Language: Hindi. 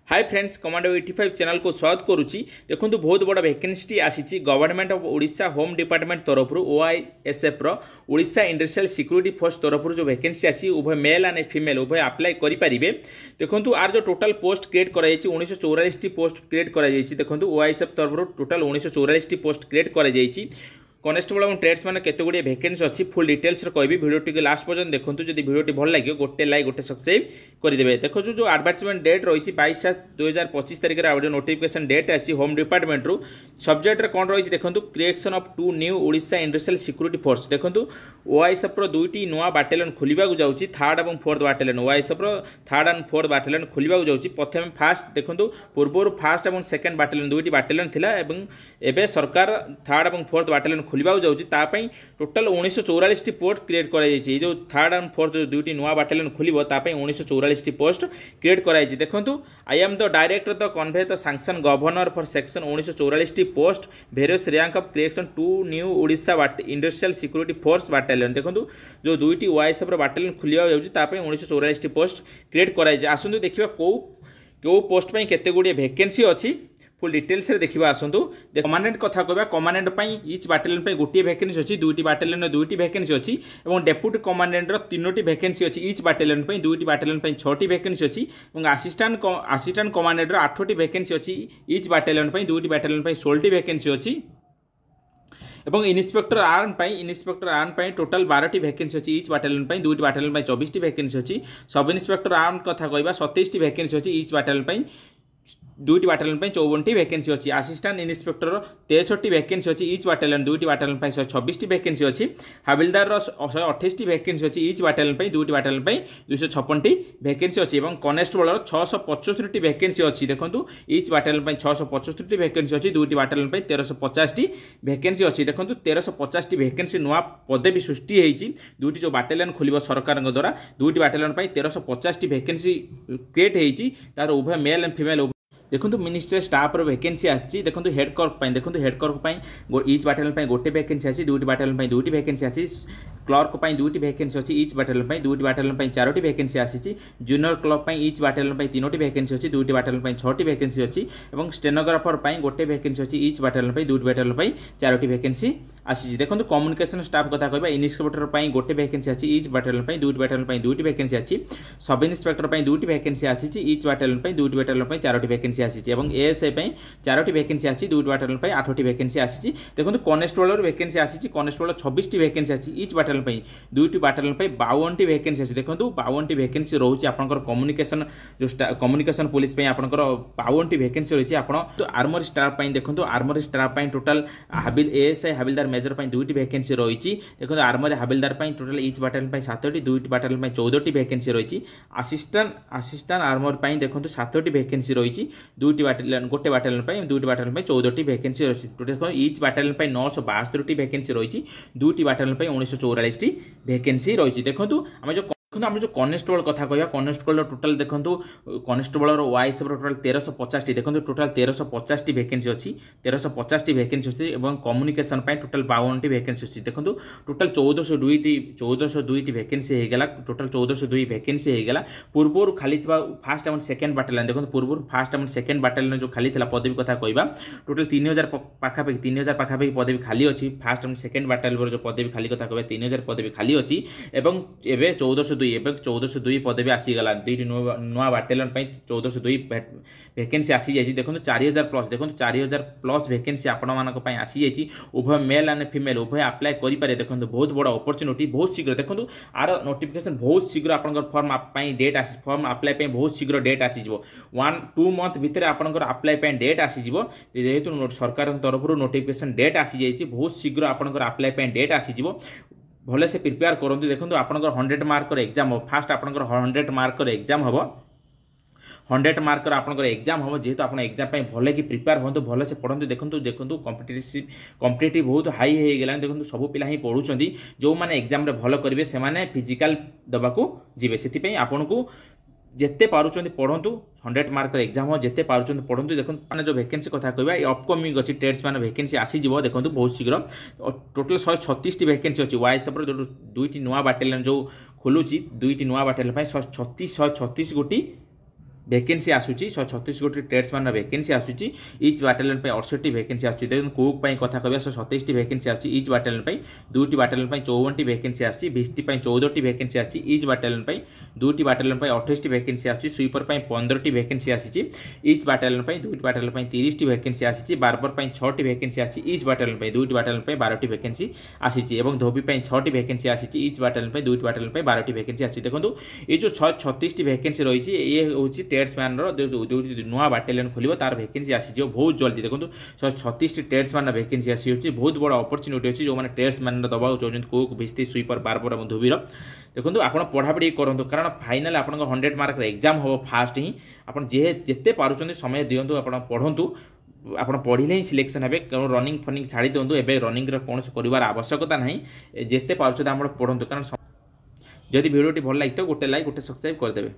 हाय फ्रेंड्स, कमांडो 85 चैनल को स्वागत करुच्ची। देखो बहुत बड़ा वैकेंसी आसी government of Odisha home department तरफ ओआईएसएफ ओडिशा इंडस्ट्रियल सिक्योरिटी फोर्स तरफ जो वैकेंसी आसी उभय मेल एंड फीमेल उभय अप्लाई करेंगे। देखो आर जो टोटाल पोस्ट क्रिएट कर 1944 पोस्ट क्रिएट कर देखो ओआईएसएफ तरफ टोटाल 1944 पोस्ट क्रिएट कर कनेस्टेबल और ट्रेड्समैन केते गुड़िए वैकेंसी अच्छी फुल डिटेल्स कहबी भिडियोटी के लास्ट पर्यटन देखो। जब भिडियोटी भल लगे गोटे लाइक गोटे सब्सक्राइब करदे। देखो जो एडवर्टाइजमेंट डेट रही 22/7/2025 तारिख में नोटिफिकेशन डेट अच्छी होम डिपार्टमेंट रु सब्जेक्ट कौन रही देखो creation of 2 new Odisha industrial security force. देखो ओआईएसएफ दुईटी नुआ बाटालियन खोलने जाऊँगी 3rd और 4th battalion ओआईएसएफ 3rd and 4th battalion खोलने जाऊँगी। प्रथम फास्ट देखो पूर्व 1st और 2nd बाटालियन दुईटी बाटालियन थिला एवं सरकार 3rd और 4th बाटालियन खोलने जाऊँगी। टोटाल 1944 पोस्ट क्रिएट कर जो 3rd and 4th दुईटी नुआ बाटालियन खोल 1944 पोस्ट क्रिएट कर देखो I am the director the convey the sanction governor for section 1944 post various rank of creation 2 new Odisha industrial security force battalion. देखो जो दुईटी ओआईएसएफ बाटालियन खोलिया जाऊँगी 1944 पोस्ट क्रिएट कर आसतु देखा कौ पोस्ट पर केते गुड़िए वैकेंसी अच्छी फुल डिटेल्स देखा आसतु। कमांडेंट कथा कहवा कमांडेंट इच बाटालियन गोटे वैकेंसी अच्छी दुईटी बाटालियन दुईटी वैकेंसी अच्छी और डेप्यूटी कमांडेंट 3टी वैकेंसी अच्छी इच बाटालियन दुईटी बाटालियन 6टी वैकेंसी अच्छी और आसिस्टांट कमांडेंट 8टी वैकेंसी अच्छी इच बाटालियन दुईटी बाटालियन 16टी वैकेंसी अच्छी और इन्स्पेक्टर आर्म टोटाल 12टी वैकेंसी अच्छी इच बाटालियन दुईटी बाटालियन 24टी वैकेंसी अच्छी। सब इन्स्पेक्टर आर्म कथा कहवा 27टी वैकेंसी अच्छी इच बाटालियन दुईटी बाटालियन 54टी वैकेंसी अच्छी। असिस्टेंट इन्स्पेक्टर 63टी वैकेंसी अच्छी इच बाटालियन दुईटी बाटालियन 126टी वैकेंसी अच्छी। हविलदार 128टी वैकेंसी अच्छी इच बाटालियन दुईटी बाटालियन 256टी वैकेंसी अच्छी और कनेस्टेबल 675टी वैकेंसी अच्छी। देखो इच बाटालियन 675टी वैकेंसी अच्छी दुईटी बाटालियन 1350टी वैकेंसी अच्छी। देखो 1350टी वैकेंसी नुआ पदवी सृष्टि होती दुईटी जो बाटालियन खोल सरकार द्वारा दुईटी बाटालियन 1350टी वैकेंसी क्रिएट होती तार उभय मेल एंड फीमेल। देखो मिनिस्टर स्टाफ वैकेंसी आसी देखो हेड क्लर्क देखो हेड क्लर्क इच बाटालियन गोटे वैकेंसी अच्छी दुईटी बाटालियन दुईटी वैकेंसी अच्छी। क्लर्क दुईटी वैकेंसी अच्छी इच बाटालियन दुईटी बाटालियन 4टी वैकेंसी आसी। जूनियर क्लर्क इच बाटालियन 3टी वैकेंसी अच्छी दुईटी बाटालियन 6टी वैकेंसी अच्छी और स्टेनोग्राफर गोटे वैकेंसी अच्छी इच बाटालियन दुईटी बाटालियन 4टी वैकेंसी आसी। देखो कम्युनिकेशन स्टाफ कथा कहवा इन्स्पेक्टर गोटे वैकेंसी अच्छी इच बाटालियन दुईटी बाटालियन 2टी वैकेंसी अच्छी। सब इन्स्पेक्टर दुईटी वैकेंसी आसी इच बाटालियन दुईटी बाटालियन 4टी वैकेंसी आसी और एएसआई 4टी वैकेंसी आसी दुईटी बाटालियन 8टी वैकेंसी आसी। देखो कनेस्टेबल वैकेंसी आसी कनेस्टेबल 26टी वैकेंसी आसी इच बाटालियन दुईटी बाटालियन 52टी वैकेंसी आसी। देखो 52टी वैकेंसी रोचे आपनकर कम्युनिकेशन जो कम्युनिकेशन पुलिस पे आपनकर 52टी वैकेंसी रही है। तो आर्मरी स्टाफ देखो armoury staff total ASI havildar major दुईटी वैकेंसी रही। देखो armoury havildar total each battalion 7टी दुईटी बाटालियन 14टी वैकेंसी रही। असिस्टेंट आर्मर देखो 7टी वैकेंसी रही दुईटी बाटालियन गोटे बाटालियन दुईटी बाटालियन 14टी वैकेंसी रही। देखो इच बाटालियन 972टी वैकेंसी रही दुईटी बाटालियन 1944टी वैकेंसी रही। देखो आम जो आम जो कनेस्टेबल कथा कहवा कनेस्टेबल टोटाल देखो कनेस्टेबल ओआईएसएफ टोटाल 1350टी देखो टोटाल 1350टी वैकेंसी अच्छी 1350टी वैकेंसी अच्छी और कम्युनिकेशन टोटाल 52टी वैकेंसी अच्छी। देखो टोटाल 1402टी वैकेंसी होगा टोटाल 1402 वैकेंसी होगा। पूर्व खाली 1st और 2nd बाटालियन देखो पूर्व 1st और 2nd बाटालियन जो खाली पदवी कथा कहवा टोटाल 3000 पाखापाखि 3000 पाखापाखि पदवी खाली अच्छी। 1st और 2nd बाटालियन जो पदवी खाली कथा कहवा 3000 पदवी खाली अच्छी और एवं 1402 पदवी आसीगला दुईटी नुआ बाटालियन 1402 वैकेंसी आसी जाइए। देखो 4000 प्लस देखो 4000 प्लस वैकेंसी आपण मानक आसी जाइए। उभय मेल एंड फीमेल उभय अप्लाई करेंगे। देखो बहुत बड़ा अपॉर्चुनिटी बहुत शीघ्र देखो आर नोटिफिकेशन बहुत शीघ्र आप फॉर्म डेट आसी फॉर्म अप्लाई बहुत शीघ्र डेट आसीज 1-2 मंथ भितर आपंकर अप्लाई डेट आसीज जेहेतु सरकार तरफ नोटिफिकेशन डेट आसी जाइए बहुत शीघ्र आपंकर अप्लाई डेट आसीज। भले से प्रिपेयर करूँ। देखो आपंकर 100 मार्कर एग्जाम हम फास्ट आपंकर 100 मार्कर एग्जाम हम 100 मार्कर आपंकर एग्जाम हम जेहेतु आप एग्जाम भले कि प्रिपेयर हूँ भले से पढ़ते। देखो कॉम्पिटिटिव बहुत हाई हो गला। देखो सब पिला ही पढ़ुंट जो मैंने एग्जाम भल करेंगे से फिजिकाल दबाको जीवे से आपन को जिते पार्टी पढ़ु 100 मार्कर एग्जाम हो जिते पार्टी पढ़ु। देखो मैंने जो वैकेंसी कथा कहवा अपकमिंग अच्छी ट्रेड्समैन वैकेंसी आसीज। देखो बहुत शीघ्र टोटाल 136टी वैकेंसी अच्छी ओआईएसएफ जो दुईटी नुआ बाटालियन जो खोलुची दुईटी नुआ बाटालियन 136 गोटी भैकेंसी आसूची 136 गोटी ट्रेड्समैन भैकेंसी आसूची इच बाटालियन 68 भैकेंसी आसूची देखो कुक कथा कहबा 127 भैकेंसी आसूची इच बाटालियन 2टी बाटालियन 54टी भैकेंसी आसूची 20टी 14टी भैकेंसी आसूची इच बाटालियन 2टी बाटालियन 28टी भैकेंसी आसूची स्वीपर 15टी भैकेंसी आसीची इच बाटालियन 2टी बाटालियन 30टी भैकेंसी आसीची बार्बर 6टी भैकेंसी आसीची इच बाटालियन 2टी बाटालियन 12टी भैकेंसी आसीची एवं धोबी 6टी भैकेंसी आसीची इच बाटालियन 2टी बाटालियन 12टी भैकेंसी आसीची देखो ये जो 36टी भैकेंसी रही ये हूँ ट्रेड्समैन नुआ बाटालियन खोल तार भैकेंसी आसी बहुत जल्दी देखो 136 ट्रेड्समैन भैकेंसी आसी बहुत बड़ा अपरच्युनिटी अच्छी जो मैंने ट्रेड्समैन दबा चाहते कुक भिस्ती स्वीपर बार्बर और धोबीर देखो आप पढ़ापढ़ी करूँ कारण फाइनाल आप 100 मार्क एग्जाम हम फास्ट ही आप जिते पार्टी समय दिंतु आप पढ़ु आप पढ़ले ही सिलेक्शन हे रनिंग फनिंग छाड़ी दिंतु एवं रनिंग कौन कर आवश्यकता ना जिते पार्टी आप पढ़ु कारण जदि भिडियोटी भल लगी तो गोटे लाइक गोटे सब्सक्राइब करदे।